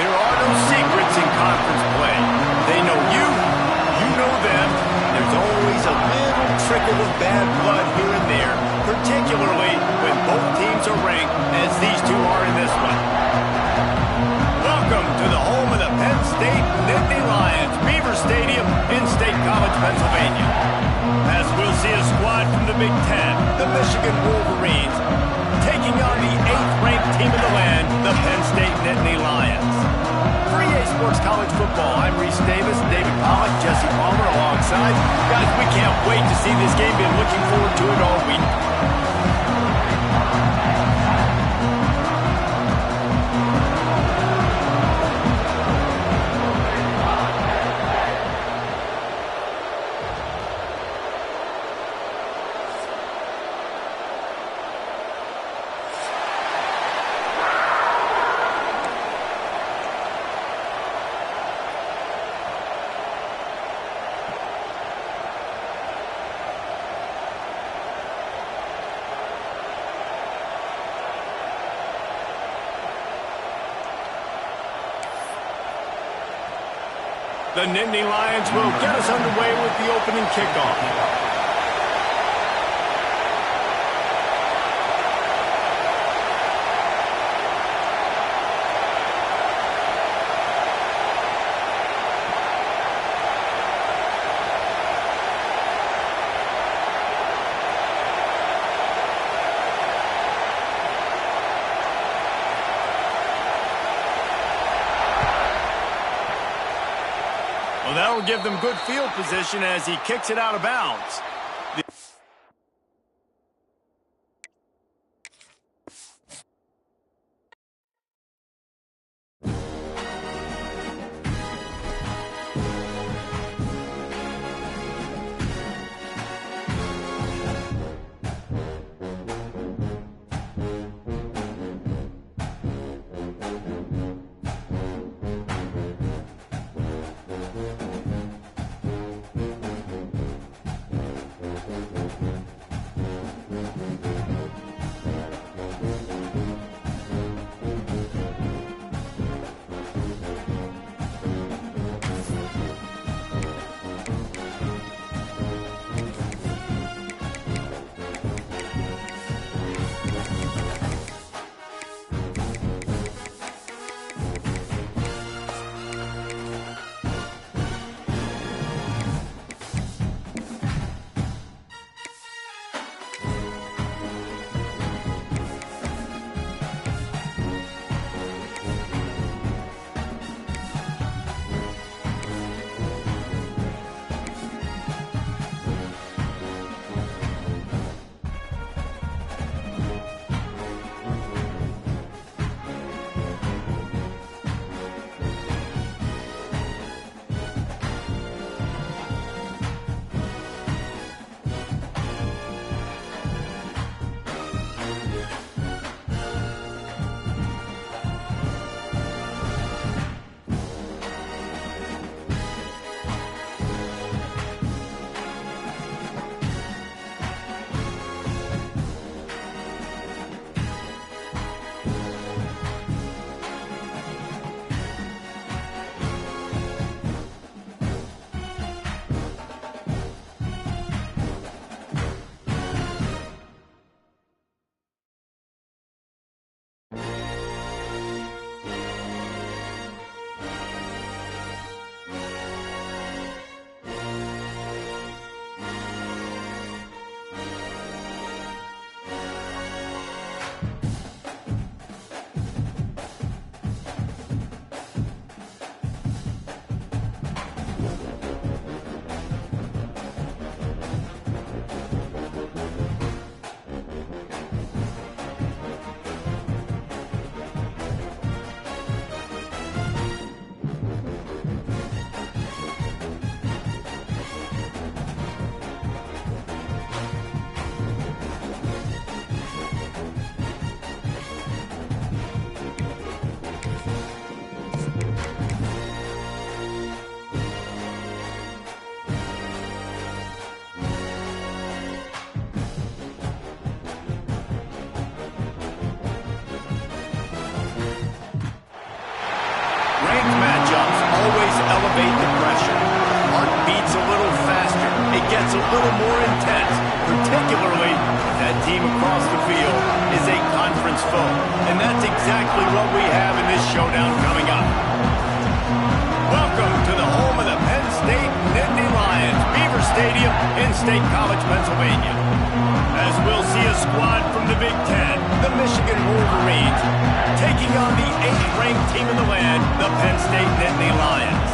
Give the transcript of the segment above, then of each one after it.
There are no secrets in conference play. They know you, you know them. There's always a little trickle of bad blood here and there, particularly when both teams are ranked as these two are in this one. Welcome to the home of the Penn State Nittany Lions, Beaver Stadium in State College, Pennsylvania. As we'll see a squad from the Big Ten, the Michigan Wolverines, taking on the 8th-ranked team of the land, the Penn State Nittany Lions. For EA Sports College Football, I'm Reese Davis, David Pollack, Jesse Palmer alongside. Guys, we can't wait to see this game. Been looking forward to it all week. The Nittany Lions will get us underway with the opening kickoff. Well, that will give them good field position as he kicks it out of bounds. it gets a little more intense, particularly if that team across the field is a conference foe. And that's exactly what we have in this showdown coming up. Welcome to the home of the Penn State Nittany Lions, Beaver Stadium in State College, Pennsylvania. As we'll see a squad from the Big Ten, the Michigan Wolverines, taking on the 8th-ranked team in the land, the Penn State Nittany Lions.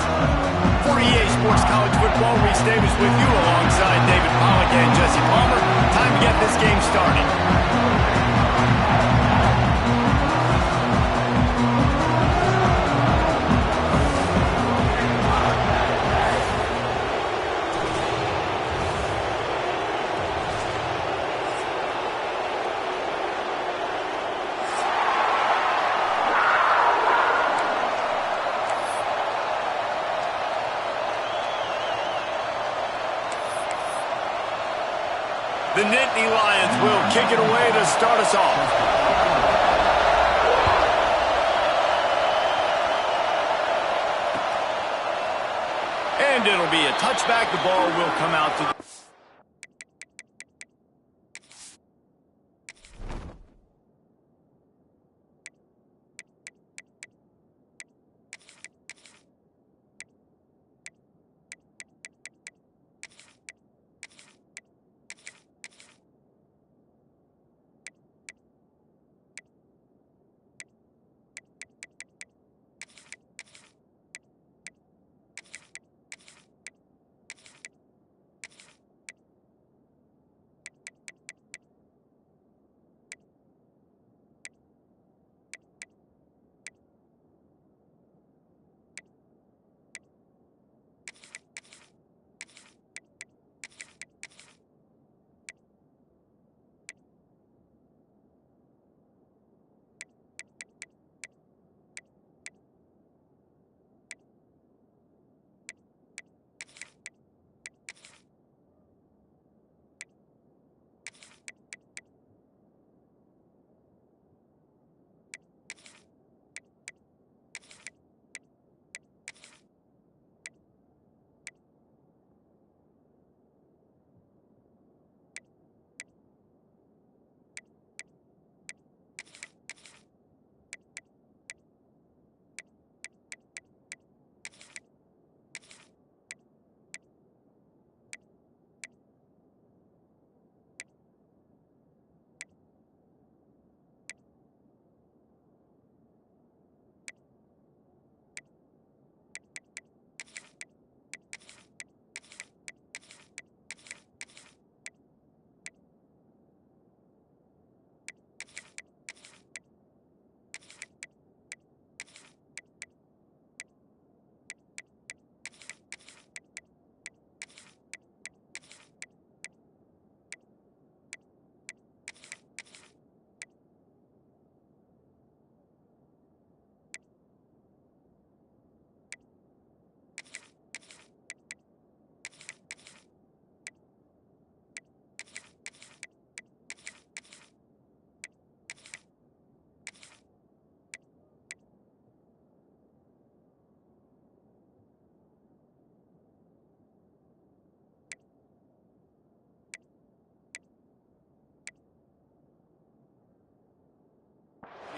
For EA Sports College Football, Reese Davis with you alongside David Pollack and Jesse Palmer. Time to get this game started. The Nittany Lions will kick it away to start us off. And it'll be a touchback. The ball will come out to...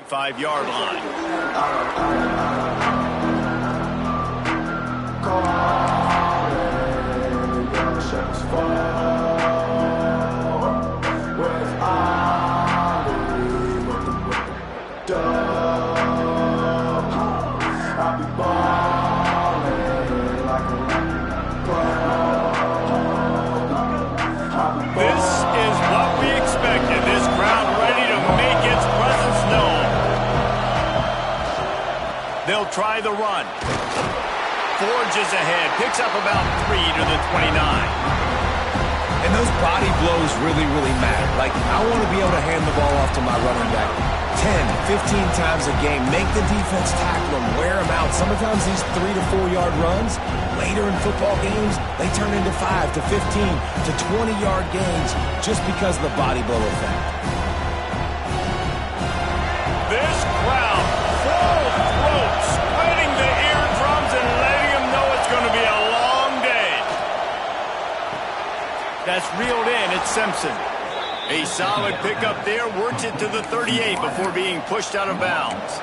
Five-yard line. This is what we expected. This crowd ready to make its presence known. They'll try the run. Forges ahead. Picks up about 3 to the 29. And those body blows really matter. Like, I want to be able to hand the ball off to my running back 10, 15 times a game. Make the defense tackle them, wear them out. Sometimes these 3 to 4 yard runs, later in football games, they turn into 5 to 15 to 20-yard gains just because of the body blow effect. This crowd full throat, spreading the eardrums and letting them know it's going to be a long day. That's reeled in. It's Simpson. A solid pickup there. Works it to the 38 before being pushed out of bounds.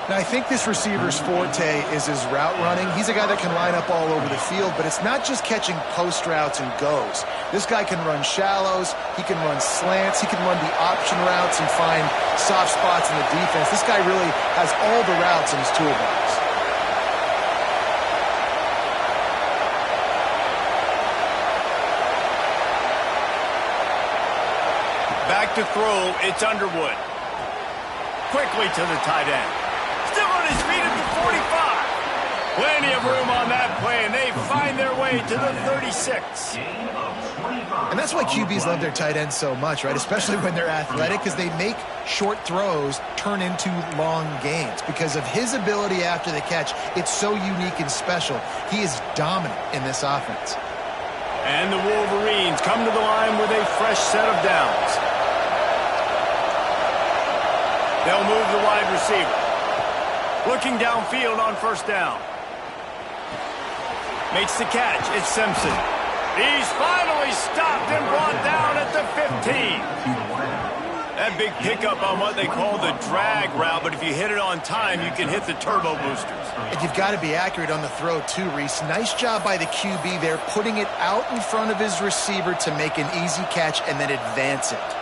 Now, I think this receiver's forte is his route running. He's a guy that can line up all over the field, but it's not just catching post routes and goes. This guy can run shallows, he can run slants, he can run the option routes and find soft spots in the defense. This guy really has all the routes in his toolbox. Back to throw, it's Underwood. Quickly to the tight end. Still on his feet at the 45. Plenty of room on that play, and they find their way to the 36. And that's why QBs love their tight ends so much, right? Especially when they're athletic, because they make short throws turn into long gains. Because of his ability after the catch, it's so unique and special. He is dominant in this offense. And the Wolverines come to the line with a fresh set of downs. They'll move the wide receiver. Looking downfield on first down. Makes the catch. It's Simpson. He's finally stopped and brought down at the 15. That big pickup on what they call the drag route, but if you hit it on time, you can hit the turbo boosters. And you've got to be accurate on the throw too, Reese. Nice job by the QB there, putting it out in front of his receiver to make an easy catch and then advance it.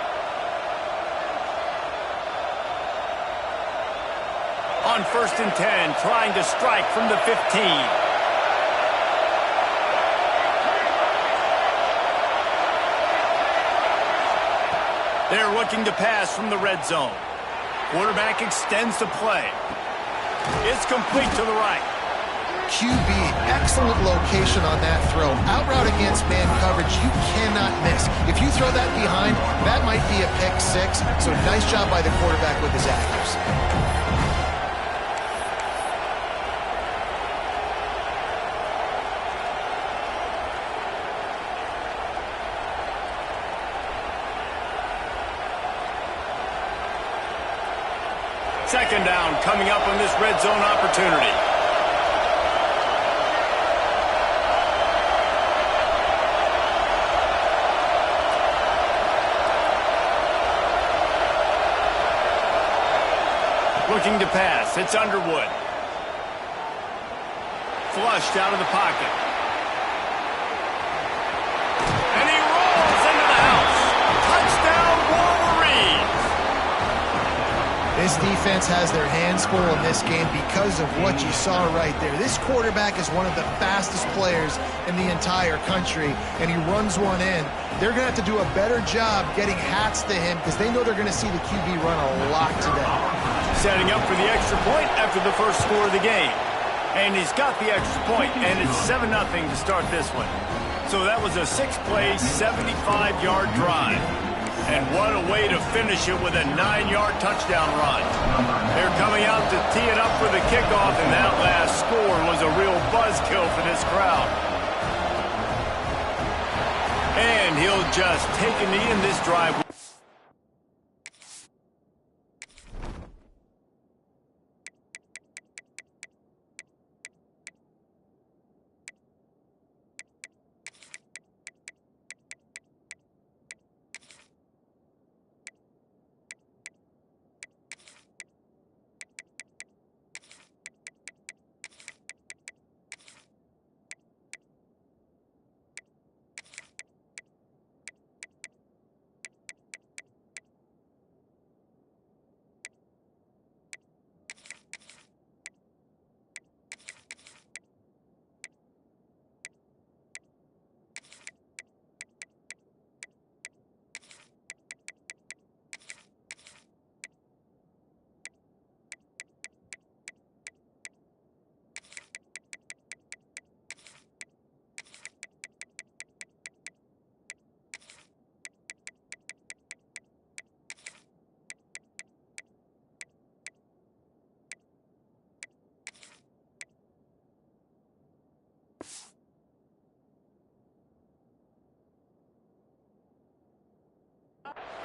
On 1st and 10, trying to strike from the 15. They're looking to pass from the red zone. Quarterback extends the play. It's complete to the right. QB, excellent location on that throw. Out route against man coverage, you cannot miss. If you throw that behind, that might be a pick six. So nice job by the quarterback with his accuracy. Second down coming up on this red zone opportunity. Looking to pass. It's Underwood. Flushed out of the pocket. And he rolls into the house. Touchdown, Wolverines. This defense has their hands full in this game because of what you saw right there. This quarterback is one of the fastest players in the entire country, and he runs one in. They're going to have to do a better job getting hats to him because they know they're going to see the QB run a lot today. Setting up for the extra point after the first score of the game. And he's got the extra point, and it's 7-0 to start this one. So that was a 6-play, 75-yard drive. And what a way to finish it with a 9-yard touchdown run. They're coming out to tee it up for the kickoff, and that last score was a real buzzkill for this crowd. And he'll just take a knee in this drive.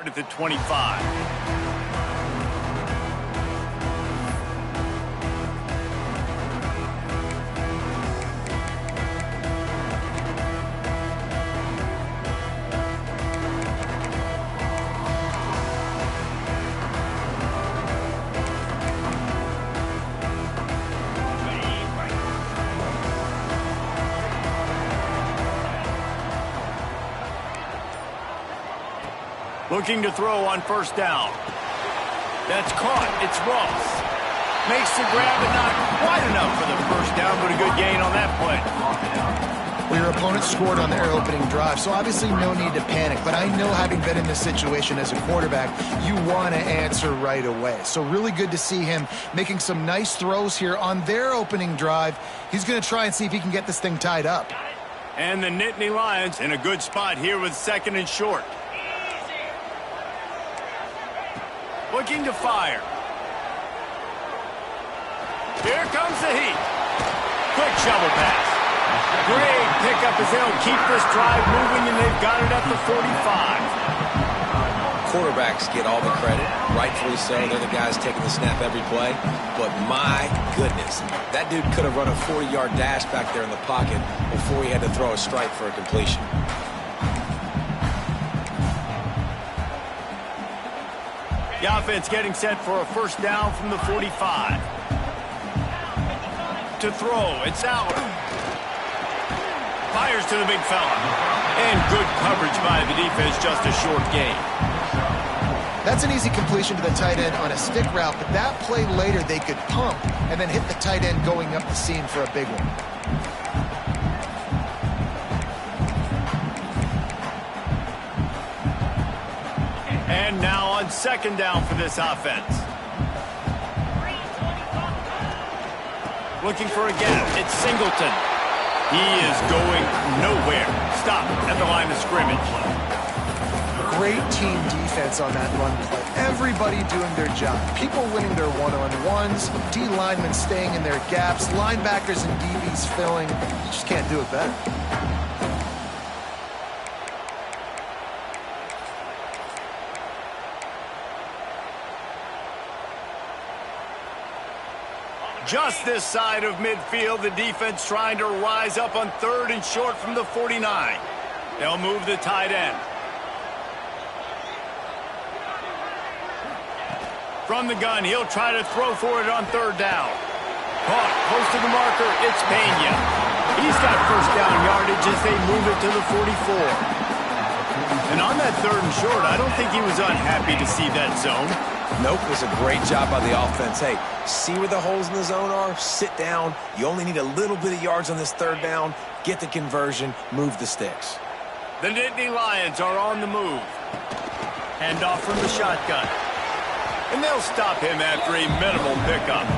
At the 25. Looking to throw on first down. That's caught. It's Ross. Makes the grab and not quite enough for the first down, but a good gain on that play. Well, your opponent scored on their opening drive, so obviously no need to panic. But I know, having been in this situation as a quarterback, you want to answer right away. So really good to see him making some nice throws here on their opening drive. He's going to try and see if he can get this thing tied up. And the Nittany Lions in a good spot here with 2nd and short. Looking to fire. Here comes the heat. Quick shovel pass. Great pickup as they'll keep this drive moving, and they've got it at the 45. Quarterbacks get all the credit, rightfully so. They're the guys taking the snap every play. But my goodness, that dude could have run a 40-yard dash back there in the pocket before he had to throw a strike for a completion. The offense getting set for a first down from the 45. To throw, it's out. Fires to the big fella. And good coverage by the defense, just a short gain. That's an easy completion to the tight end on a stick route, but that play later they could pump and then hit the tight end going up the seam for a big one. And now on 2nd down for this offense. Looking for a gap. It's Singleton. He is going nowhere. Stop at the line of scrimmage. Great team defense on that run play. Everybody doing their job. People winning their one-on-ones, D linemen staying in their gaps, linebackers and DBs filling. You just can't do it better. Just this side of midfield, the defense trying to rise up on 3rd and short from the 49. They'll move the tight end. From the gun, he'll try to throw for it on 3rd down. Caught close to the marker, it's Penn. He's got first down yardage as they move it to the 44. And on that 3rd and short, I don't think he was unhappy to see that zone. Nope, it was a great job by the offense. Hey, see where the holes in the zone are? Sit down. You only need a little bit of yards on this 3rd down. Get the conversion. Move the sticks. The Nittany Lions are on the move. Hand off from the shotgun. And they'll stop him after a minimal pickup.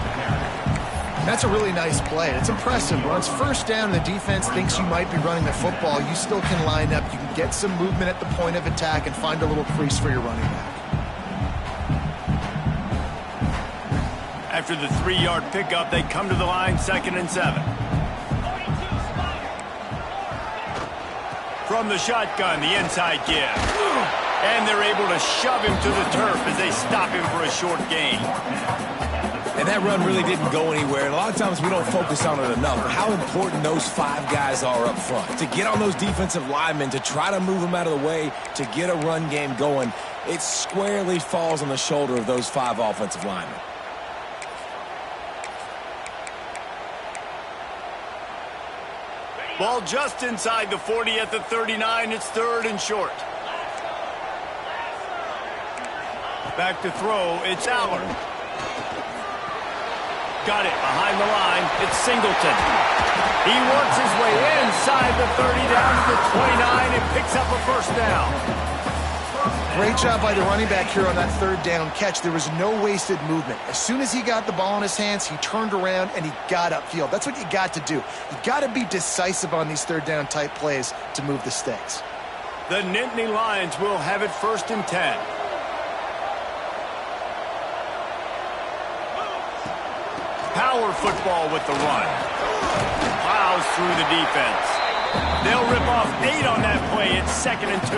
That's a really nice play. It's impressive. Once first down, the defense thinks you might be running the football. You still can line up. You can get some movement at the point of attack and find a little crease for your running back. After the 3-yard pickup, they come to the line, 2nd and 7. From the shotgun, the inside give. And they're able to shove him to the turf as they stop him for a short gain. And that run really didn't go anywhere. And a lot of times we don't focus on it enough. How important those 5 guys are up front. To get on those defensive linemen, to try to move them out of the way, to get a run game going, it squarely falls on the shoulder of those 5 offensive linemen. Ball just inside the 40 at the 39. It's 3rd and short. Back to throw. It's Allen. Got it behind the line. It's Singleton. He works his way inside the 30 down to the 29 and picks up a first down. Great job by the running back here on that 3rd down catch. There was no wasted movement. As soon as he got the ball in his hands, he turned around and he got upfield. That's what you got to do. You got to be decisive on these 3rd down type plays to move the sticks. The Nittany Lions will have it 1st and 10. Power football with the run. Plows through the defense. They'll rip off 8 on that play. It's 2nd and 2.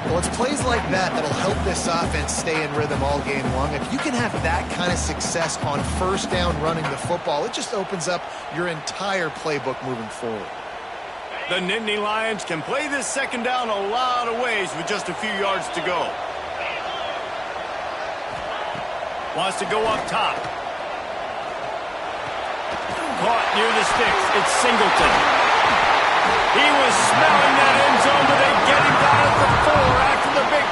Well, it's plays like that that'll help this offense stay in rhythm all game long. If you can have that kind of success on first down running the football, it just opens up your entire playbook moving forward. The Nittany Lions can play this 2nd down a lot of ways with just a few yards to go. Wants to go up top. Caught near the sticks. It's Singleton. He was smelling that end zone, but they get him down at the 4 after the big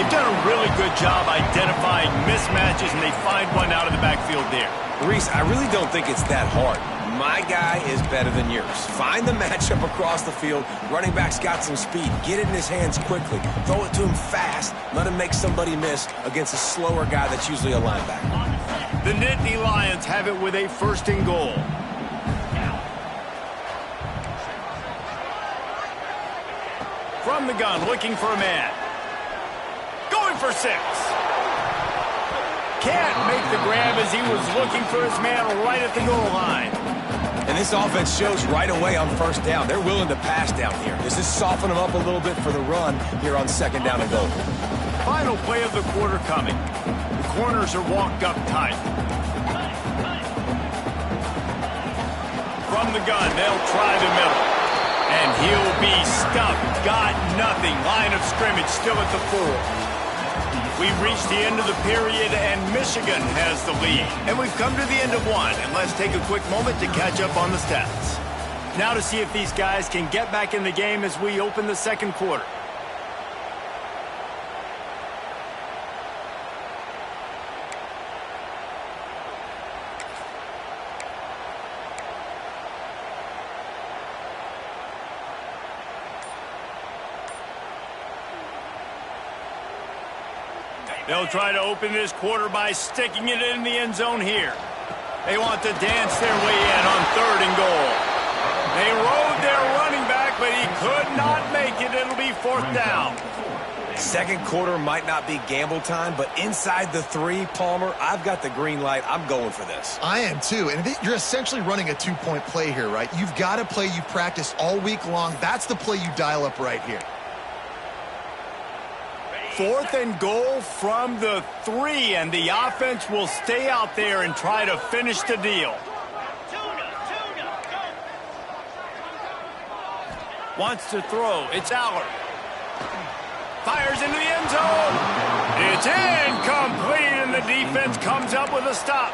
They've done a really good job identifying mismatches, and they find one out of the backfield there. Reese, I really don't think it's that hard. My guy is better than yours. Find the matchup across the field. Running back's got some speed. Get it in his hands quickly. Throw it to him fast. Let him make somebody miss against a slower guy that's usually a linebacker. The Nittany Lions have it with a 1st and goal. From the gun, looking for a man. Going for 6. Can't make the grab as he was looking for his man right at the goal line. And this offense shows right away on 1st down. They're willing to pass down here. Does this soften them up a little bit for the run here on 2nd down and goal? Final play of the quarter coming. The corners are walked up tight. From the gun, they'll try the middle. And he'll be stuffed. Got nothing. Line of scrimmage still at the 4. We've reached the end of the period, and Michigan has the lead. And we've come to the end of one, and let's take a quick moment to catch up on the stats. Now to see if these guys can get back in the game as we open the 2nd quarter. They'll try to open this quarter by sticking it in the end zone here. They want to dance their way in on 3rd and goal. They rode their running back, but he could not make it. It'll be 4th down. 2nd quarter might not be gamble time, but inside the 3, Palmer, I've got the green light. I'm going for this. I am too. And you're essentially running a 2-point play here, right? You've got a play you practice all week long. That's the play you dial up right here. 4th and goal from the 3, and the offense will stay out there and try to finish the deal. Wants to throw. It's Aller. Fires into the end zone. It's incomplete, and the defense comes up with a stop.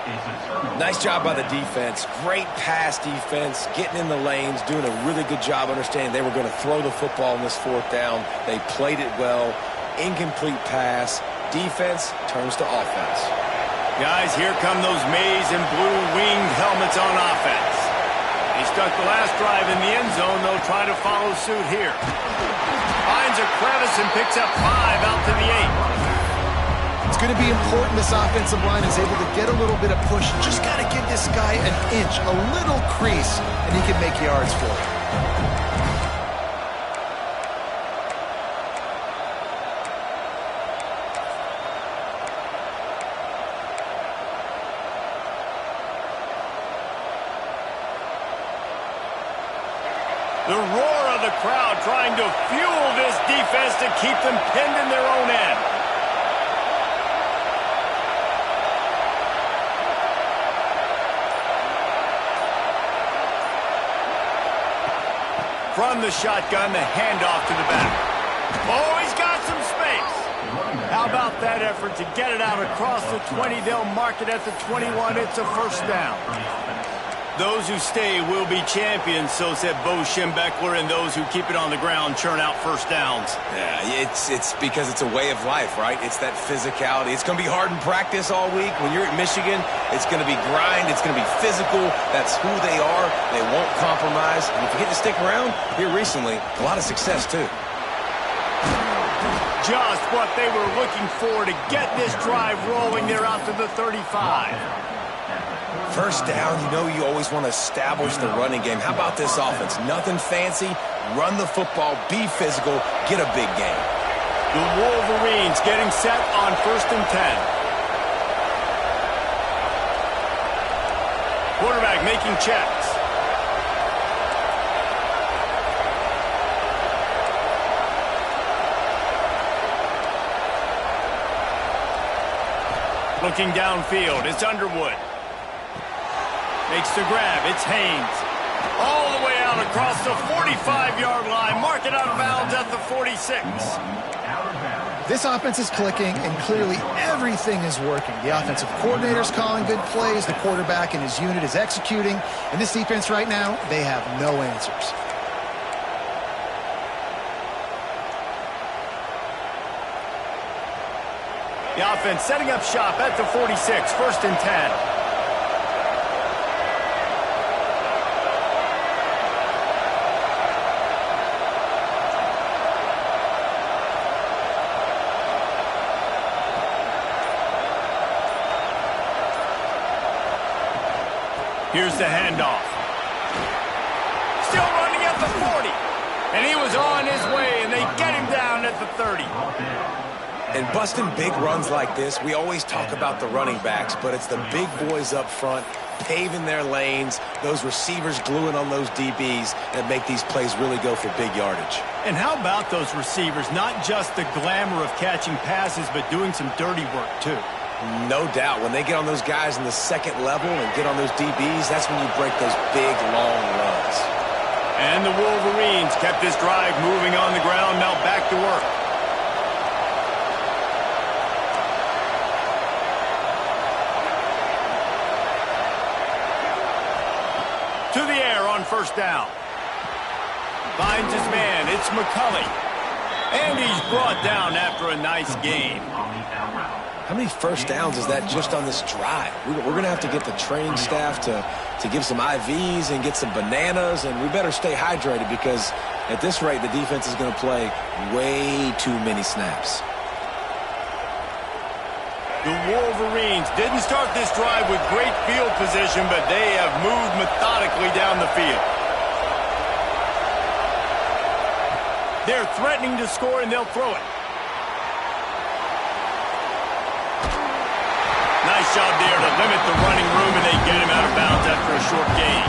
Nice job by the defense. Great pass defense, getting in the lanes, doing a really good job understanding they were going to throw the football in this 4th down. They played it well. Incomplete pass. Defense turns to offense. Guys, here come those maize and blue winged helmets on offense. He stuck the last drive in the end zone. They'll try to follow suit here. Finds a crevice and picks up 5 out to the 8. It's going to be important this offensive line is able to get a little bit of push. Just got to give this guy an inch, a little crease, and he can make yards for it. The roar of the crowd trying to fuel this defense to keep them pinned in their own end. From the shotgun, the handoff to the back. Oh, he's got some space. How about that effort to get it out across the 20? They'll mark it at the 21. It's a 1st down. Those who stay will be champions, so said Bo Schembechler, and those who keep it on the ground churn out 1st downs. Yeah, it's because it's a way of life, right? It's that physicality. It's going to be hard in practice all week. When you're at Michigan, it's going to be grind. It's going to be physical. That's who they are. They won't compromise. And if you get to stick around here recently, a lot of success, too. Just what they were looking for to get this drive rolling. They're out to the 35. 1st down, you know you always want to establish the running game. How about this offense? Nothing fancy. Run the football, be physical, get a big game. The Wolverines getting set on 1st and 10. Quarterback making checks. Looking downfield, it's Underwood. Makes the grab, it's Haynes. All the way out across the 45-yard line. Mark it out of bounds at the 46. This offense is clicking, and clearly everything is working. The offensive coordinator's calling good plays. The quarterback and his unit is executing. And this defense right now, they have no answers. The offense setting up shop at the 46, 1st and 10. Here's the handoff. Still running at the 40. And he was on his way, and they get him down at the 30. And busting big runs like this, we always talk about the running backs, but it's the big boys up front, paving their lanes, those receivers gluing on those DBs that make these plays really go for big yardage. And how about those receivers? Not just the glamour of catching passes, but doing some dirty work, too. No doubt. When they get on those guys in the second level and get on those DBs, that's when you break those big, long runs. And the Wolverines kept this drive moving on the ground. Now back to work. To the air on 1st down. Finds his man. It's McCulley. And he's brought down after a nice game. How many first downs is that just on this drive? We're going to have to get the training staff to give some IVs and get some bananas, and we better stay hydrated because at this rate, the defense is going to play way too many snaps. The Wolverines didn't start this drive with great field position, but they have moved methodically down the field. They're threatening to score, and they'll throw it. Nice job there to limit the running room, and they get him out of bounds after a short gain.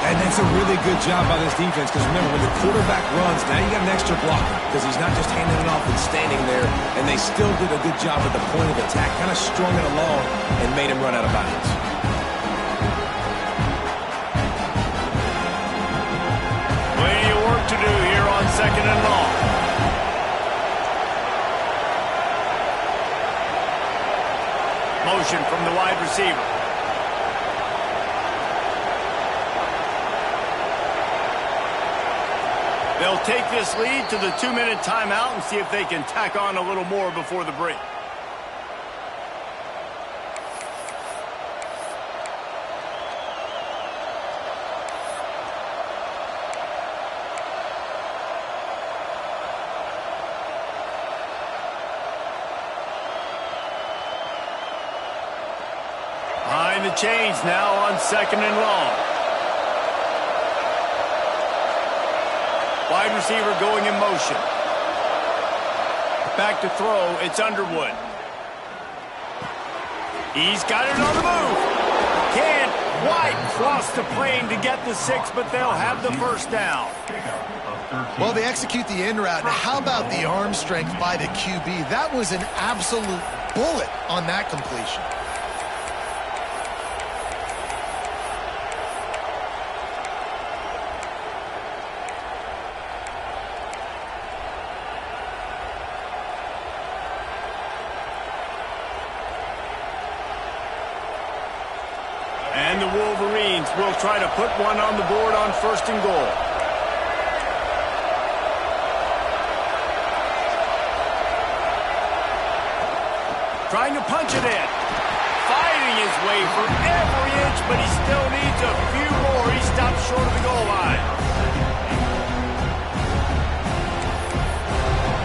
And that's a really good job by this defense because remember, when the quarterback runs, now you got an extra blocker because he's not just handing it off and standing there, and they still did a good job at the point of attack, kind of strung it along and made him run out of bounds. Plenty of work to do here on 2nd and long. Motion from the wide receiver. They'll take this lead to the 2-minute timeout and see if they can tack on a little more before the break. Behind the chains now on 2nd and long. Wide receiver going in motion. Back to throw, it's Underwood. He's got it on the move. Can't quite cross the plane to get the 6, but they'll have the 1st down. Well, they execute the in route. Now, how about the arm strength by the QB? That was an absolute bullet on that completion. And the Wolverines will try to put one on the board on 1st and goal. Trying to punch it in. Fighting his way for every inch, but he still needs a few more. He stops short of the goal line.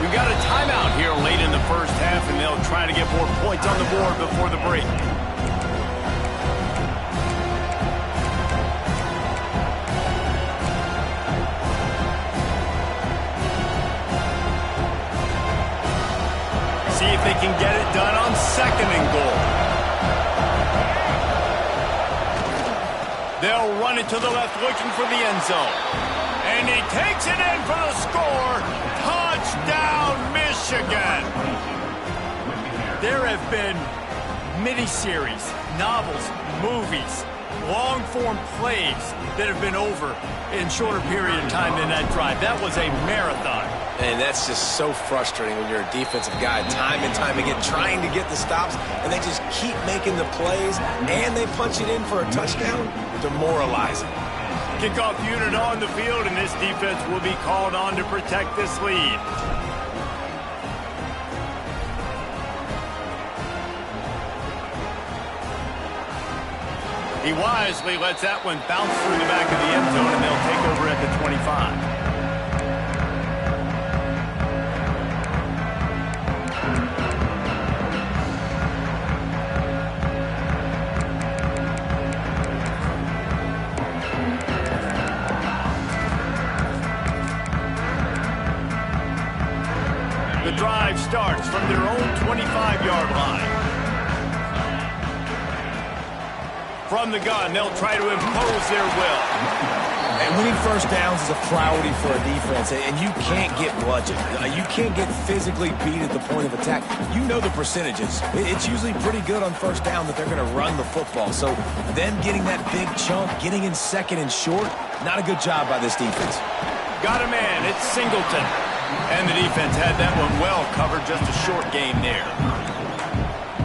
We've got a timeout here late in the 1st half, and they'll try to get more points on the board before the break. See if they can get it done on 2nd and goal. They'll run it to the left looking for the end zone. And he takes it in for the score. Touchdown, Michigan. There have been miniseries, novels, movies, long-form plays that have been over in shorter period of time than that drive. That was a marathon. And that's just so frustrating when you're a defensive guy time and time again trying to get the stops, and they just keep making the plays, and they punch it in for a touchdown. Demoralizing. Kickoff unit on the field, and this defense will be called on to protect this lead. He wisely lets that one bounce through the back of the end zone, and they'll take over at the 25. The drive starts from their own 25-yard line. From the gun, they'll try to impose their will. And winning first downs is a priority for a defense, and you can't get bludgeoned. You can't get physically beat at the point of attack. You know the percentages. It's usually pretty good on first down that they're going to run the football. So them getting that big chunk, getting in second and short, not a good job by this defense. Got a man, it's Singleton. And the defense had that one well covered, just a short gain there.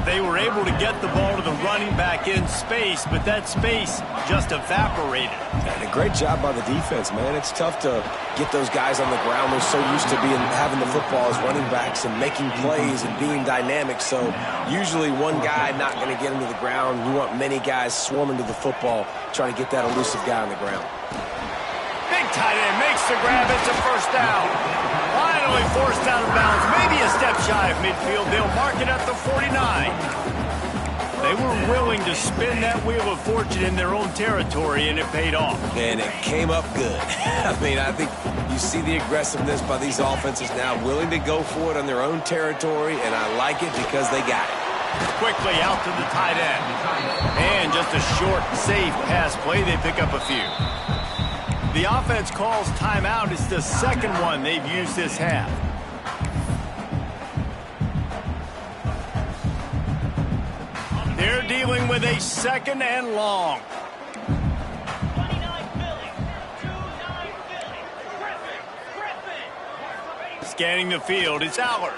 They were able to get the ball to the running back in space, but that space just evaporated. And a great job by the defense, man. It's tough to get those guys on the ground. They're so used to having the football as running backs and making plays and being dynamic. So usually one guy not going to get into the ground. You want many guys swarming to the football, trying to get that elusive guy on the ground. Big tight end makes the grab. It's a first down. Finally forced out of bounds. Maybe a step shy of midfield. They'll mark it at the 49. They were willing to spin that wheel of fortune in their own territory, and it paid off. And it came up good. I mean, I think you see the aggressiveness by these offenses now, willing to go for it on their own territory, and I like it because they got it. Quickly out to the tight end. And just a short, safe pass play. They pick up a few. The offense calls timeout. It's the second one they've used this half. They're dealing with a second and long. Scanning the field, it's Aller.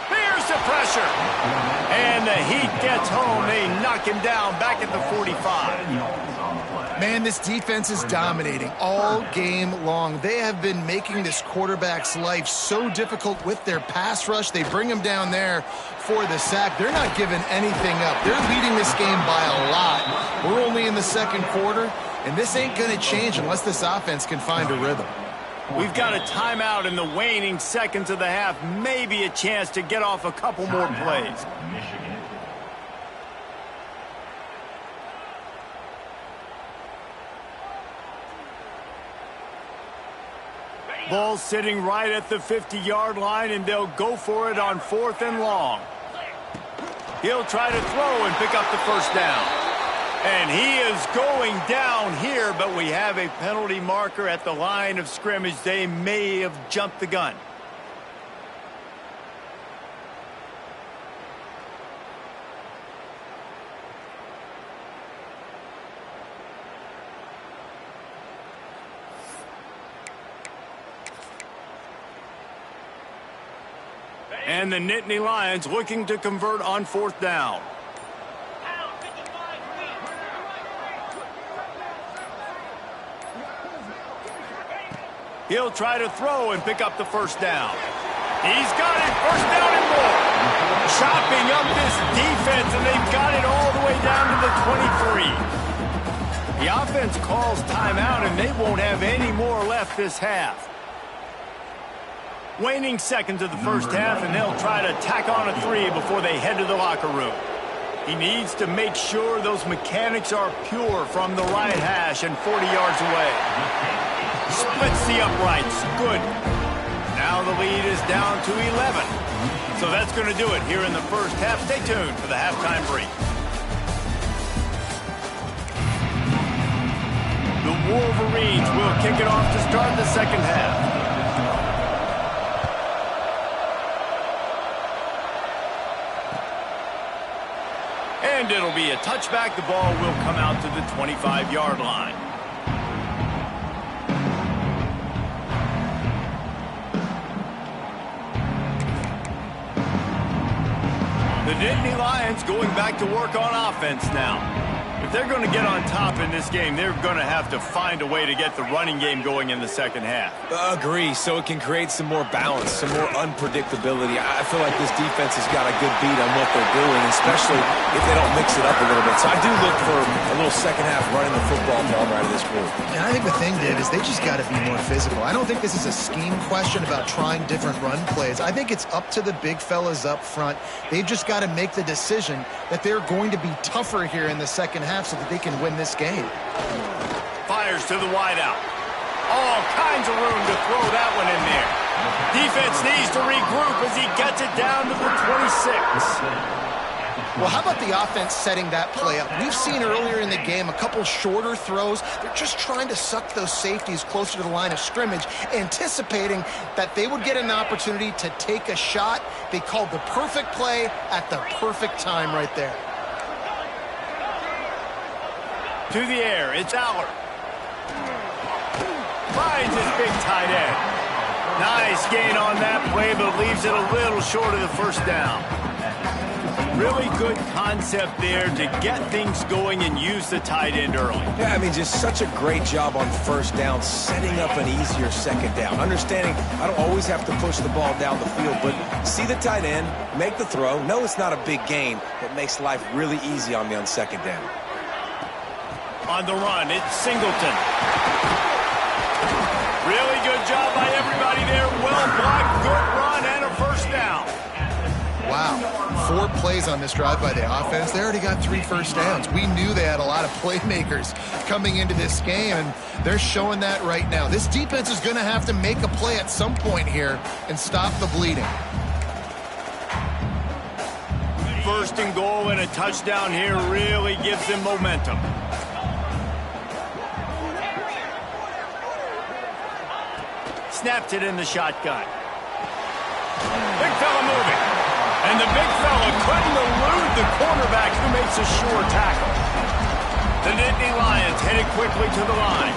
Here's the pressure. And the heat gets home. They knock him down back at the 45. Man, this defense is dominating all game long. They have been making this quarterback's life so difficult with their pass rush. They bring him down there for the sack. They're not giving anything up. They're leading this game by a lot. We're only in the second quarter, and this ain't going to change unless this offense can find a rhythm. We've got a timeout in the waning seconds of the half. Maybe a chance to get off a couple more plays. Ball sitting right at the 50-yard line, and they'll go for it on 4th and long. He'll try to throw and pick up the first down. And he is going down here, but we have a penalty marker at the line of scrimmage. They may have jumped the gun. And the Nittany Lions looking to convert on 4th down. He'll try to throw and pick up the first down. He's got it, first down and more. Chopping up this defense, and they've got it all the way down to the 23. The offense calls timeout, and they won't have any more left this half. Waning seconds of the first half, and they'll try to tack on a 3 before they head to the locker room. He needs to make sure those mechanics are pure from the right hash and 40 yards away. Splits the uprights. Good. Now the lead is down to 11. So that's going to do it here in the first half. Stay tuned for the halftime break. The Wolverines will kick it off to start the second half. And it'll be a touchback. The ball will come out to the 25-yard line. The Nittany Lions going back to work on offense now. If they're going to get on top in this game, they're going to have to find a way to get the running game going in the second half. Agree, so it can create some more balance, some more unpredictability. I feel like this defense has got a good beat on what they're doing, especially if they don't mix it up a little bit. So I do look for a little second half running the football dome out of this group. And I think the thing, Dave, is they just got to be more physical. I don't think this is a scheme question about trying different run plays. I think it's up to the big fellas up front. They've just got to make the decision that they're going to be tougher here in the second half so that they can win this game. Fires to the wideout. All kinds of room to throw that one in there. Defense needs to regroup as he gets it down to the 26. Well, how about the offense setting that play up? We've seen earlier in the game a couple shorter throws. They're just trying to suck those safeties closer to the line of scrimmage, anticipating that they would get an opportunity to take a shot. They called the perfect play at the perfect time right there. To the air, it's Aller. Finds his big tight end. Nice gain on that play, but leaves it a little short of the first down. Really good concept there to get things going and use the tight end early. Yeah, I mean, just such a great job on first down, setting up an easier second down. Understanding I don't always have to push the ball down the field, but see the tight end, make the throw. No, it's not a big gain, but makes life really easy on me on second down. On the run, it's Singleton. Really good job by everybody there. Well blocked, good run, and a first down. Wow. 4 plays on this drive by the offense. They already got 3 first downs. We knew they had a lot of playmakers coming into this game, and they're showing that right now. This defense is going to have to make a play at some point here and stop the bleeding. First and goal and a touchdown here really gives them momentum. Snapped it in the shotgun. Big fella moving. And the big fella couldn't elude the cornerback who makes a sure tackle. The Nittany Lions headed quickly to the line.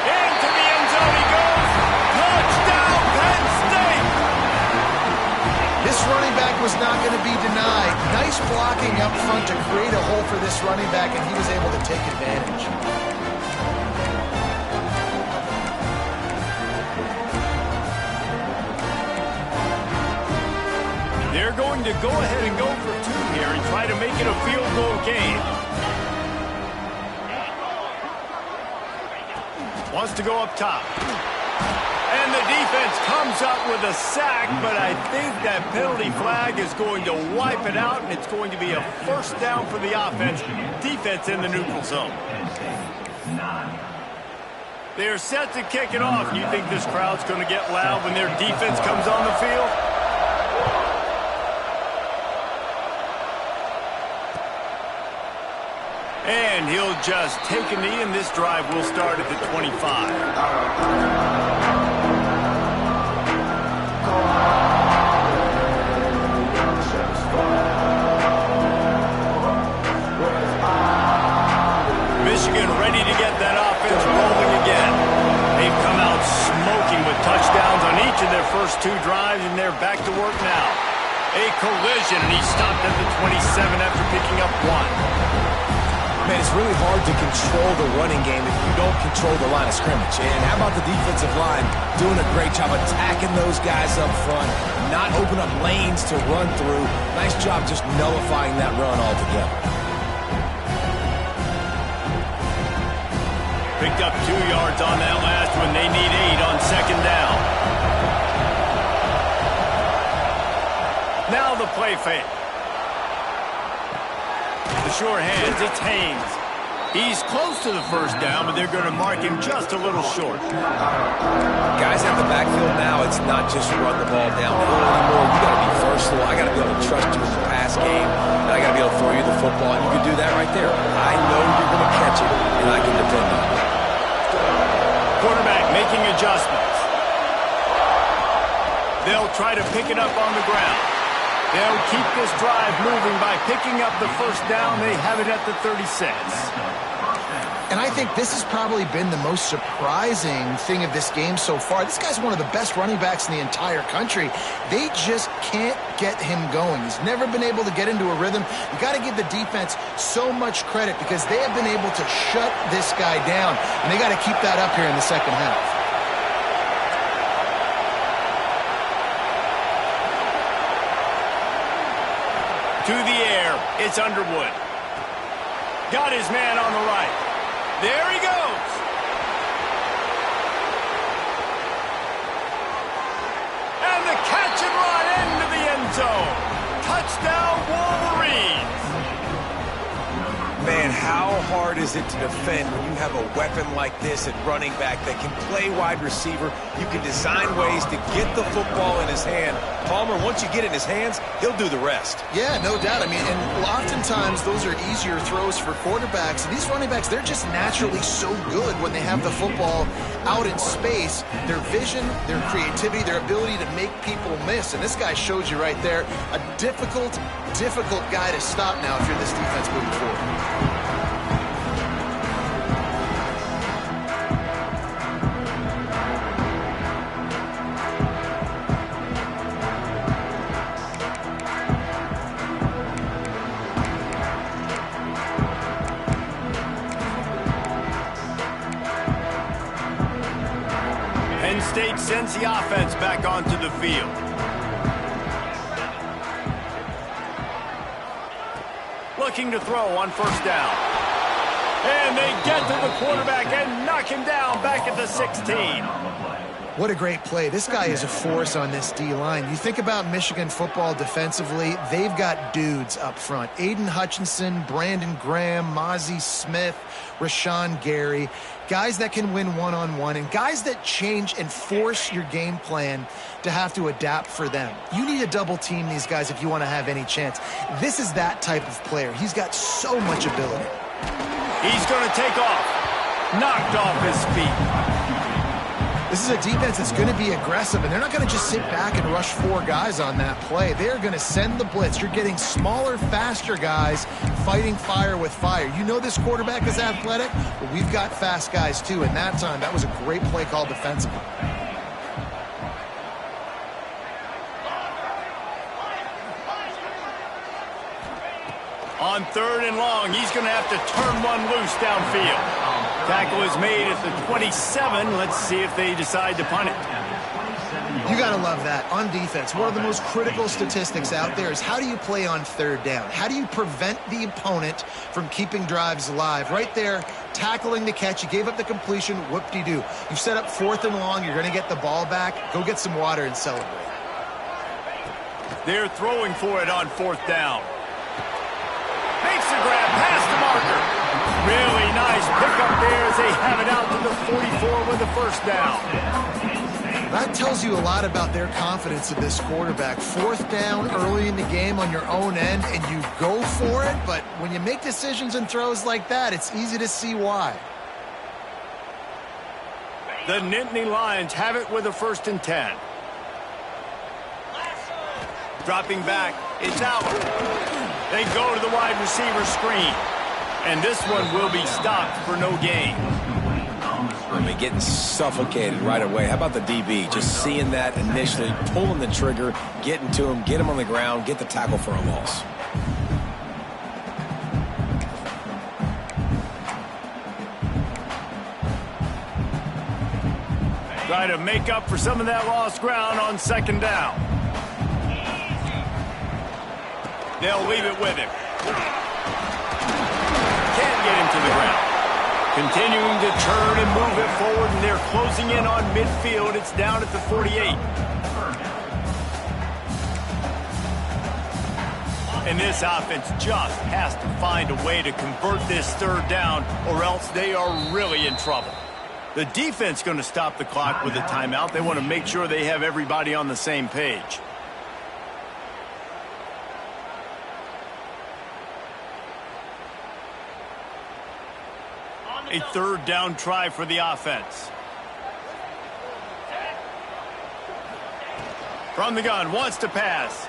Into the end zone he goes. Touchdown, Penn State! This running back was not going to be denied. Nice blocking up front to create a hole for this running back, and he was able to take advantage. They're going to go ahead and go for 2 here and try to make it a field goal game. Wants to go up top. And the defense comes up with a sack, but I think that penalty flag is going to wipe it out, and it's going to be a first down for the offense. Defense in the neutral zone. They're set to kick it off. You think this crowd's going to get loud when their defense comes on the field? And he'll just take a knee, and this drive will start at the 25. Michigan ready to get that offense rolling again. They've come out smoking with touchdowns on each of their first 2 drives, and they're back to work now. A collision, and he stopped at the 27 after picking up 1. Man, it's really hard to control the running game if you don't control the line of scrimmage. And how about the defensive line doing a great job attacking those guys up front, not open up lanes to run through. Nice job just nullifying that run altogether. Picked up 2 yards on that last one. They need 8 on second down. Now the play fake. The sure hands, it's Haynes. He's close to the first down, but they're going to mark him just a little short. Guys at the backfield now, it's not just run the ball downhill anymore. You got to be versatile. I got to be able to trust you in the pass game, and I got to be able to throw you the football, and you can do that right there. I know you're going to catch it, and I can depend on it. Quarterback making adjustments. They'll try to pick it up on the ground. They'll keep this drive moving by picking up the first down. They have it at the 36. And I think this has probably been the most surprising thing of this game so far. This guy's one of the best running backs in the entire country. They just can't get him going. He's never been able to get into a rhythm. You got to give the defense so much credit because they have been able to shut this guy down, and they got to keep that up here in the second half. To the air, it's Underwood. Got his man on the right. There he goes. And the catch and run into the end zone. Touchdown, Wolverines. Man, how hard is it to defend when you have a weapon like this at running back that can play wide receiver? You can design ways to get the football in his hand. Palmer, once you get it in his hands, he'll do the rest. Yeah, no doubt. I mean, and oftentimes those are easier throws for quarterbacks. And these running backs, they're just naturally so good when they have the football out in space. Their vision, their creativity, their ability to make people miss. And this guy shows you right there, a difficult guy to stop now if you're this defense moving forward. Penn State sends the offense back onto the field. Looking to throw on first down. And they get to the quarterback and knock him down back at the 16. What a great play. This guy is a force on this D-line. You think about Michigan football defensively, they've got dudes up front. Aiden Hutchinson, Brandon Graham, Mozzie Smith, Rashawn Gary. Guys that can win one-on-one and guys that change and force your game plan to have to adapt for them. You need to double team these guys if you want to have any chance. This is that type of player. He's got so much ability. He's going to take off. Knocked off his feet. This is a defense that's going to be aggressive, and they're not going to just sit back and rush four guys on that play. They're going to send the blitz. You're getting smaller, faster guys fighting fire with fire. You know this quarterback is athletic, but we've got fast guys too, and that time, that was a great play call defensively. On 3rd and long, he's going to have to turn one loose downfield. Tackle is made at the 27. Let's see if they decide to punt it. You got to love that. On defense, one of the most critical statistics out there is how do you play on 3rd down? How do you prevent the opponent from keeping drives alive? Right there, tackling the catch. You gave up the completion. Whoop-de-doo. You've set up 4th and long. You're going to get the ball back. Go get some water and celebrate. They're throwing for it on 4th down. Makes the grab past the marker. Really nice pickup there as they have it out to the 44 with the first down. That tells you a lot about their confidence of this quarterback. 4th down early in the game on your own end, and you go for it. But when you make decisions and throws like that, it's easy to see why. The Nittany Lions have it with a 1st and 10. Dropping back, it's out. They go to the wide receiver screen. And this one will be stopped for no gain. I mean, getting suffocated right away. How about the DB? Just seeing that initially, pulling the trigger, getting to him, get him on the ground, get the tackle for a loss. Try to make up for some of that lost ground on 2nd down. They'll leave it with him. Can't get him to the ground. Continuing to turn and move it forward, and they're closing in on midfield. It's down at the 48. And this offense just has to find a way to convert this 3rd down, or else they are really in trouble. The defense going to stop the clock with a timeout. They want to make sure they have everybody on the same page. A 3rd down try for the offense. From the gun, wants to pass.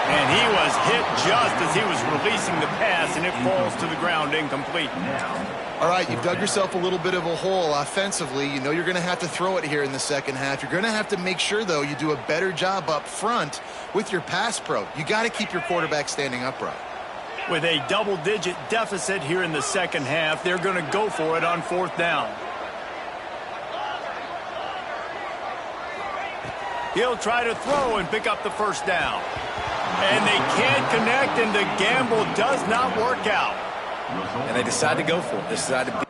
And he was hit just as he was releasing the pass, and it falls to the ground incomplete. All right, you've dug yourself a little bit of a hole offensively. You know you're going to have to throw it here in the second half. You're going to have to make sure, though, you do a better job up front with your pass pro. You got to keep your quarterback standing upright. With a double-digit deficit here in the second half, they're going to go for it on 4th down. He'll try to throw and pick up the 1st down. And they can't connect, and the gamble does not work out. And they decide to go for it. They decide to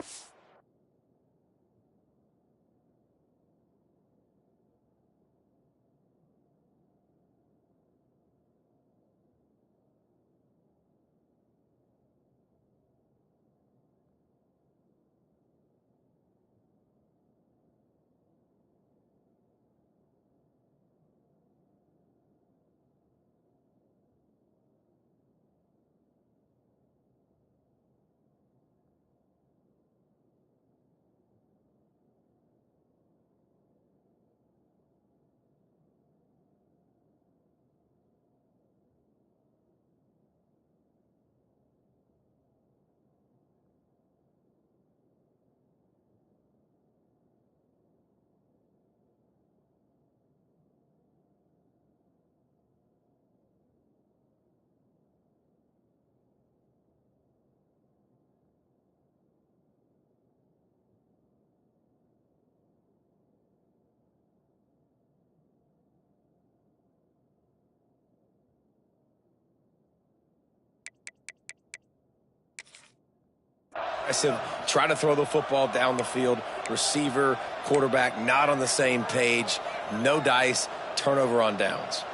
try to throw the football down the field. Receiver, quarterback, not on the same page. No dice. Turnover on downs.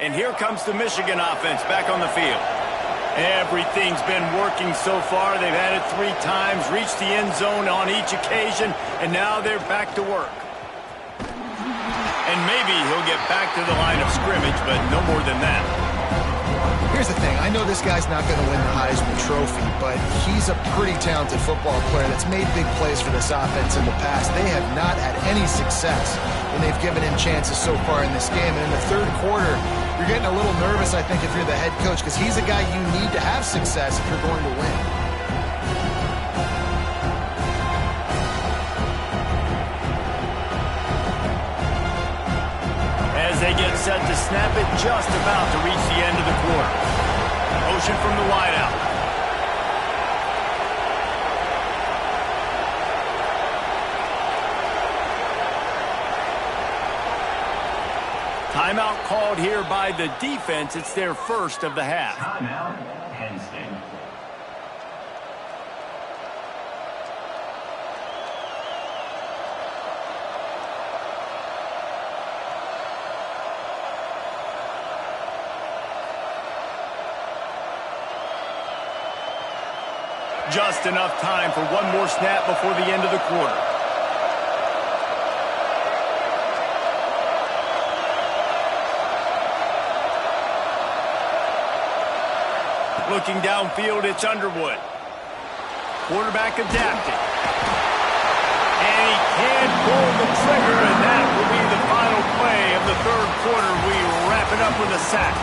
And here comes the Michigan offense back on the field. Everything's been working so far. They've had it 3 times, reached the end zone on each occasion, and now they're back to work. And maybe he'll get back to the line of scrimmage, but no more than that. Here's the thing. I know this guy's not going to win the Heisman Trophy, but he's a pretty talented football player that's made big plays for this offense in the past. They have not had any success when they've given him chances so far in this game. And in the 3rd quarter, you're getting a little nervous, I think, if you're the head coach, because he's a guy you need to have success if you're going to win. They get set to snap it, just about to reach the end of the quarter. Motion from the wideout. Timeout called here by the defense. It's their first of the half. Timeout, Penn State. Just enough time for one more snap before the end of the quarter. Looking downfield, it's Underwood. Quarterback adapting. And he can't pull the trigger, and that will be the final play of the 3rd quarter. We wrap it up with a sack.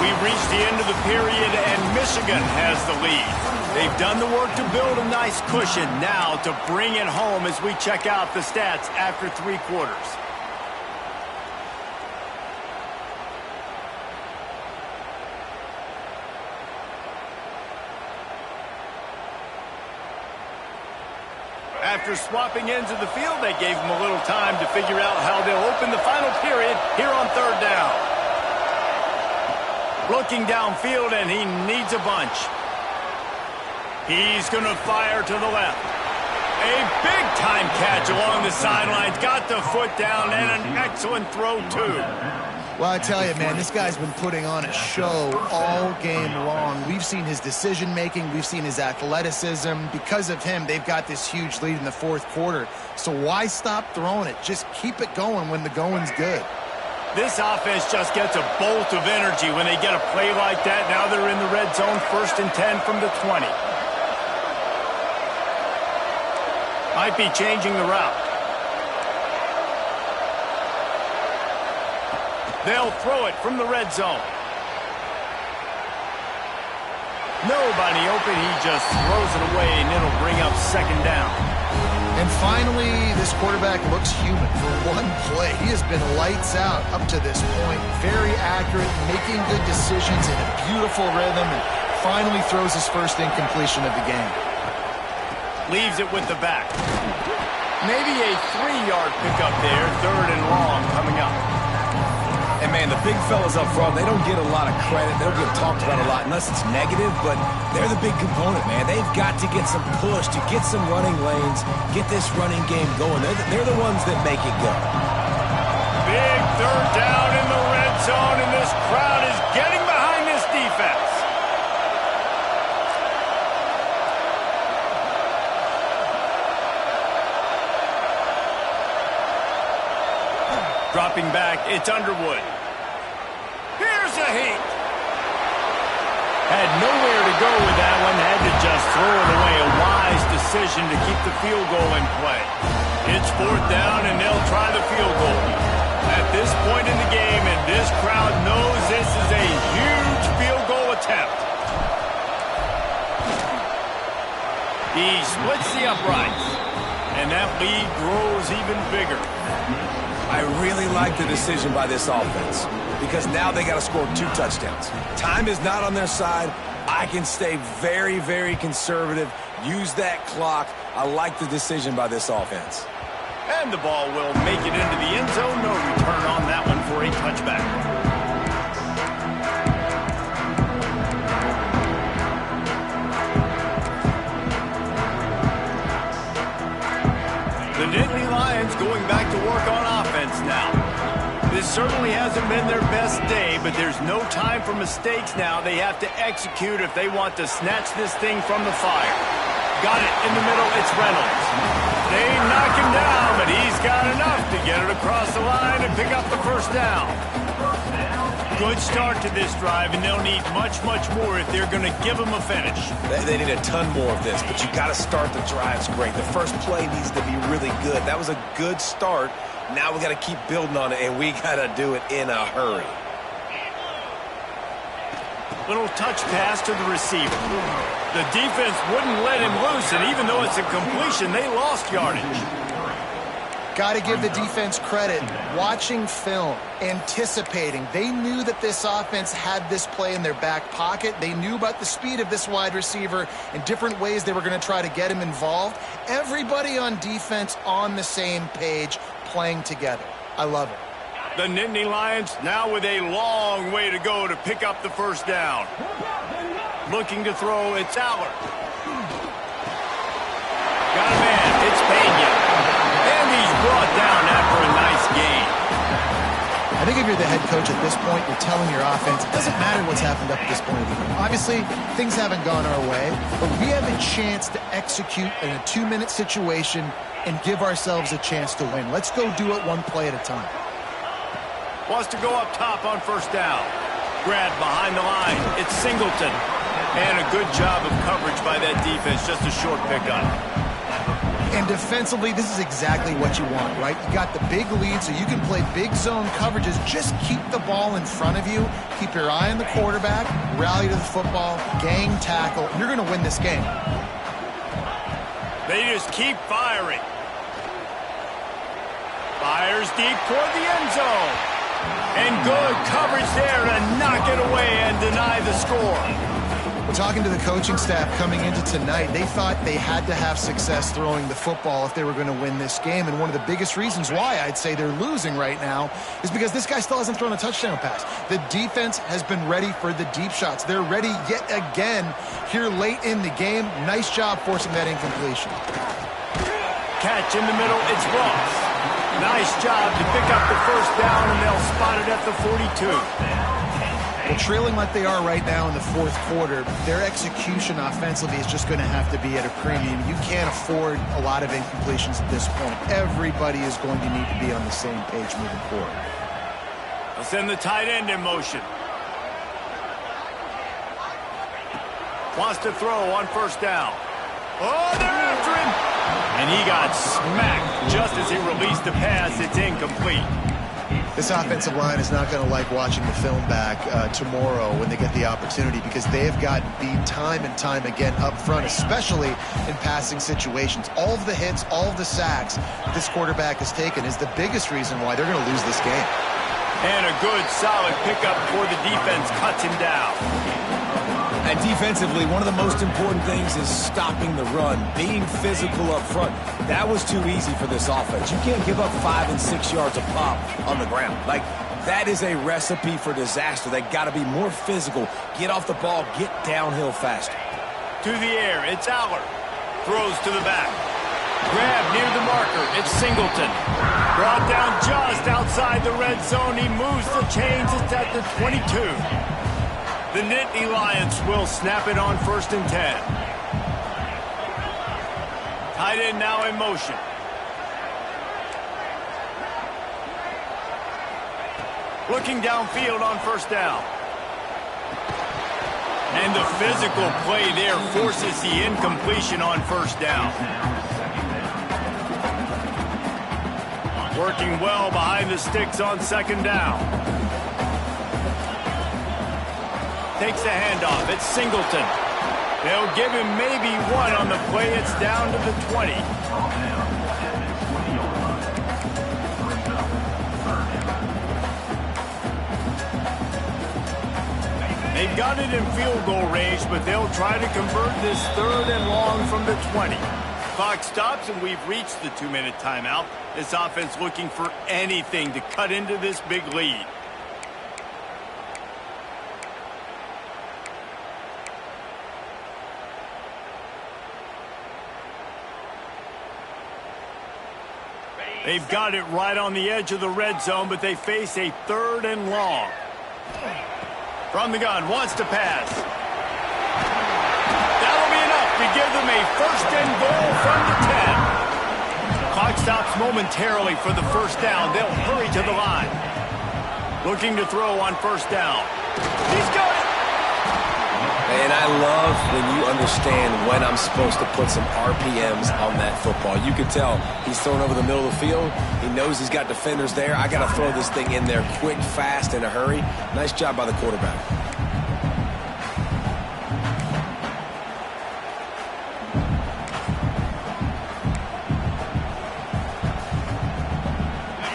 We've reached the end of the period, and Michigan has the lead. They've done the work to build a nice cushion. Now to bring it home as we check out the stats after 3 quarters. After swapping ends of the field, they gave him a little time to figure out how they'll open the final period here on 3rd down. Looking downfield, and he needs a bunch. He's going to fire to the left. A big-time catch along the sidelines. Got the foot down, and an excellent throw, too. Well, I tell you, man, this guy's been putting on a show all game long. We've seen his decision-making. We've seen his athleticism. Because of him, they've got this huge lead in the 4th quarter. So why stop throwing it? Just keep it going when the going's good. This offense just gets a bolt of energy when they get a play like that. Now they're in the red zone, 1st and 10 from the 20. Might be changing the route. They'll throw it from the red zone. Nobody open. He just throws it away, and it'll bring up second down. And finally, this quarterback looks human for one play. He has been lights out up to this point. Very accurate, making good decisions in a beautiful rhythm, and finally throws his first incompletion of the game. Leaves it with the back. Maybe a 3-yard pickup there. Third and long coming up. And, man, the big fellas up front, they don't get a lot of credit. They don't get talked about a lot unless it's negative, but they're the big component, man. They've got to get some push, to get some running lanes, get this running game going. They're the ones that make it go. Big third down in the red zone, and this crowd is getting behind this defense. Dropping back, it's Underwood. Here's a heat. Had nowhere to go with that one. Had to just throw it away. A wise decision to keep the field goal in play. It's fourth down, and they'll try the field goal. At this point in the game, and this crowd knows this is a huge field goal attempt. He splits the uprights, and that lead grows even bigger. I really like the decision by this offense because now they got to score 2 touchdowns. Time is not on their side. I can stay very, very conservative, use that clock. I like the decision by this offense. And the ball will make it into the end zone. No return on that one for a touchback. The Nittany Lions going back to work on offense now. This certainly hasn't been their best day, but there's no time for mistakes now. They have to execute if they want to snatch this thing from the fire. Got it in the middle. It's Reynolds. They knock him down, but he's got enough to get it across the line and pick up the first down. Good start to this drive, and they'll need much, much more if they're going to give them a finish. They need a ton more of this, but you got to start the drives great. The first play needs to be really good. That was a good start. Now we got to keep building on it, and we got to do it in a hurry. Little touch pass to the receiver. The defense wouldn't let him loose, and even though it's a completion, they lost yardage. Got to give the defense credit. Watching film, anticipating. They knew that this offense had this play in their back pocket. They knew about the speed of this wide receiver and different ways they were going to try to get him involved. Everybody on defense on the same page, playing together. I love it. The Nittany Lions now with a long way to go to pick up the first down. Looking to throw, it's Aller. Got a man, it's Pena. And he's brought down after a nice gain. I think if you're the head coach at this point, you're telling your offense, it doesn't matter what's happened up to this point of the game. Obviously, things haven't gone our way, but we have a chance to execute in a 2-minute situation and give ourselves a chance to win. Let's go do it one play at a time. Wants to go up top on first down. Grab behind the line. It's Singleton. And a good job of coverage by that defense. Just a short pickup. And defensively, this is exactly what you want, right? You got the big lead, so you can play big zone coverages. Just keep the ball in front of you. Keep your eye on the quarterback. Rally to the football. Gang tackle. You're going to win this game. They just keep firing. Fires deep toward the end zone. And good coverage there to knock it away and deny the score. Well, talking to the coaching staff coming into tonight, they thought they had to have success throwing the football if they were going to win this game. And one of the biggest reasons why I'd say they're losing right now is because this guy still hasn't thrown a touchdown pass. The defense has been ready for the deep shots. They're ready yet again here late in the game. Nice job forcing that incompletion. Catch in the middle, it's Ross. Nice job to pick up the first down, and they'll spot it at the 42. Well, trailing like they are right now in the fourth quarter, their execution offensively is just going to have to be at a premium. You can't afford a lot of incompletions at this point. Everybody is going to need to be on the same page moving forward. They'll send the tight end in motion. Wants to throw on first down. Oh, they're after him! And he got smacked just as he released the pass. It's incomplete. This offensive line is not going to like watching the film back tomorrow when they get the opportunity, because they have gotten beat time and time again up front, especially in passing situations. All of the hits, all of the sacks this quarterback has taken is the biggest reason why they're going to lose this game. And a good, solid pickup before the defense cuts him down. And defensively, one of the most important things is stopping the run, being physical up front. That was too easy for this offense. You can't give up 5 and 6 yards a pop on the ground. Like, that is a recipe for disaster. They got to be more physical, get off the ball, get downhill faster. To the air, it's Aller. Throws to the back. Grab near the marker, it's Singleton. Brought down just outside the red zone. He moves the chains, it's at the 22. The Nittany Lions will snap it on 1st and 10. Tight end now in motion. Looking downfield on 1st down. And the physical play there forces the incompletion on 1st down. Working well behind the sticks on 2nd down. Takes the handoff. It's Singleton. They'll give him maybe 1 on the play. It's down to the 20. They've got it in field goal range, but they'll try to convert this 3rd and long from the 20. Clock stops, and we've reached the 2-minute timeout. This offense looking for anything to cut into this big lead. They've got it right on the edge of the red zone, but they face a 3rd and long. From the gun, wants to pass. That'll be enough to give them a 1st and goal from the 10. Clock stops momentarily for the 1st down. They'll hurry to the line. Looking to throw on 1st down. He's got it. And I love when you understand when I'm supposed to put some RPMs on that football. You can tell he's throwing over the middle of the field. He knows he's got defenders there. I got to throw this thing in there quick, fast, in a hurry. Nice job by the quarterback.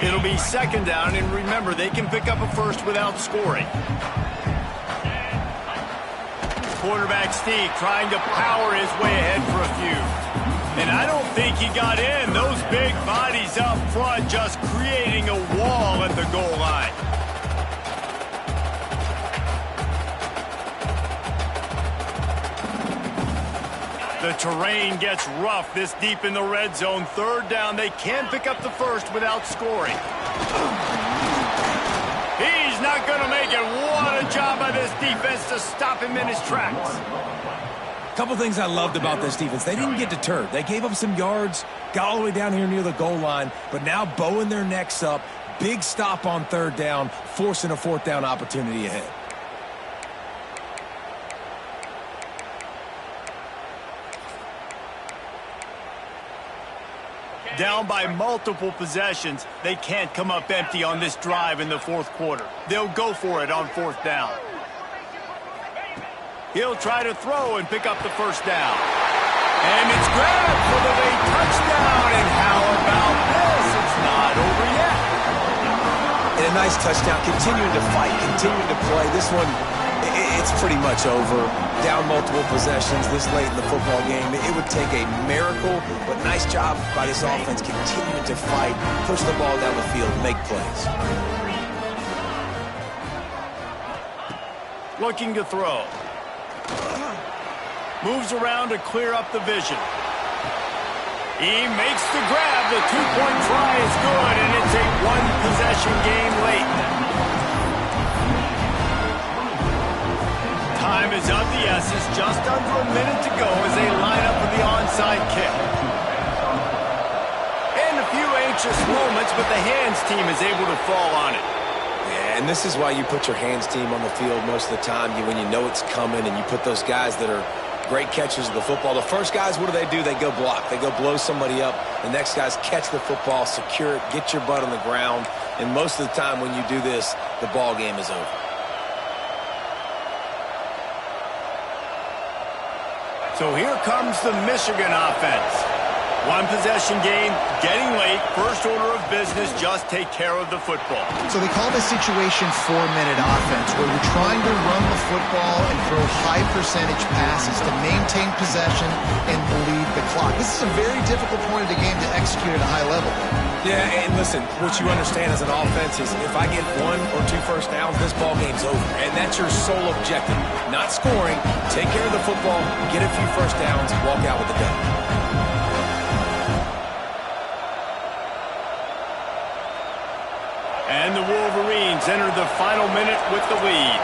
It'll be 2nd down, and remember, they can pick up a 1st without scoring. Quarterback Steve trying to power his way ahead for a few. And I don't think he got in. Those big bodies up front just creating a wall at the goal line. The terrain gets rough this deep in the red zone. 3rd down. They can pick up the 1st without scoring. He's not going to make it. What a job by this defense to stop him in his tracks. A couple things I loved about this defense. They didn't get deterred. They gave up some yards, got all the way down here near the goal line, but now bowing their necks up. Big stop on 3rd down, forcing a 4th down opportunity ahead. Down by multiple possessions, they can't come up empty on this drive in the 4th quarter. They'll go for it on 4th down. He'll try to throw and pick up the 1st down. And it's grabbed for the late touchdown. And how about this? It's not over yet. And a nice touchdown, continuing to fight, continuing to play. This one, it's pretty much over. Down multiple possessions this late in the football game. It would take a miracle, but nice job by this offense continuing to fight, push the ball down the field, make plays. Looking to throw. Moves around to clear up the vision. He makes the grab. The 2-point try is good, and it's a 1-possession game late. Time is of the essence. Just under a minute to go as they line up for the onside kick. And a few anxious moments, but the hands team is able to fall on it. Yeah, and this is why you put your hands team on the field most of the time when you know it's coming, and you put those guys that are great catches of the football. The first guys, what do? They go block. They go blow somebody up. The next guys catch the football, secure it, get your butt on the ground. And most of the time when you do this, the ball game is over. So here comes the Michigan offense. One possession game, getting late, first order of business, just take care of the football. So they call this situation 4-minute offense, where we're trying to run the football and throw high percentage passes to maintain possession and bleed the clock. This is a very difficult point of the game to execute at a high level. Yeah, and listen, what you understand as an offense is if I get 1 or 2 first downs, this ball game's over. And that's your sole objective. Not scoring, take care of the football, get a few first downs, walk out with the dub. And the Wolverines enter the final minute with the lead.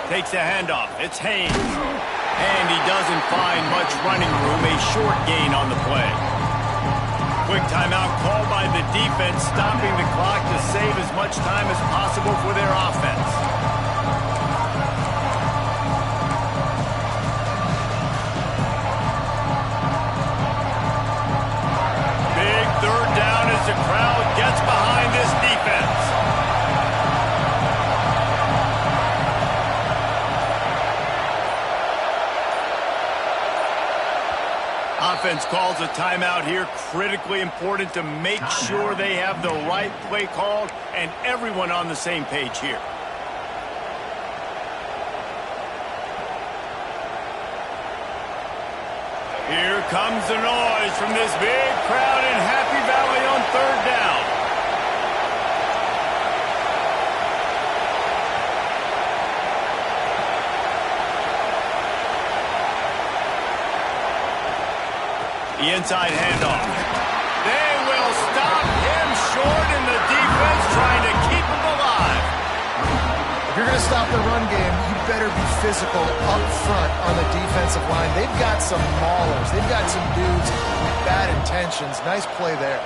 Takes a handoff. It's Haynes. And he doesn't find much running room. A short gain on the play. Quick timeout called by the defense, stopping the clock to save as much time as possible for their offense. Big third down as the crowd gets behind this defense. Offense calls a timeout here. Critically important to make sure they have the right play called and everyone on the same page here. Here comes the noise from this big crowd in Happy Valley on third down. The inside handoff. They will stop him short, and the defense trying to keep him alive. If you're going to stop the run game, you better be physical up front on the defensive line. They've got some maulers. They've got some dudes with bad intentions. Nice play there.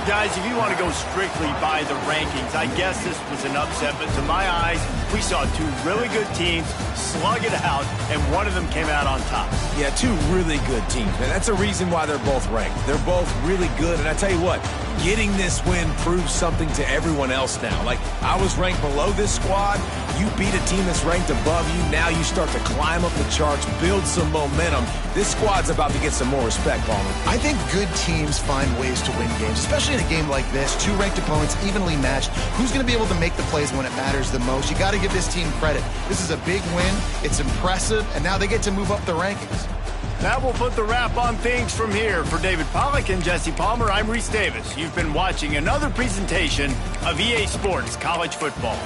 Guys, if you want to go strictly by the rankings, I guess this was an upset, but to my eyes, we saw 2 really good teams slug it out, and one of them came out on top. Yeah, 2 really good teams, man. That's a reason why they're both ranked. They're both really good, and I tell you what, getting this win proves something to everyone else now. Like, I was ranked below this squad. You beat a team that's ranked above you. Now you start to climb up the charts, build some momentum. This squad's about to get some more respect, Ballman. I think good teams find ways to win games, especially in a game like this. 2 ranked opponents, evenly matched. Who's going to be able to make the plays when it matters the most? You got to give this team credit. This is a big win. It's impressive, and now they get to move up the rankings. That will put the wrap on things from here. For David Pollack and Jesse Palmer, I'm Reese Davis. You've been watching another presentation of EA Sports College Football.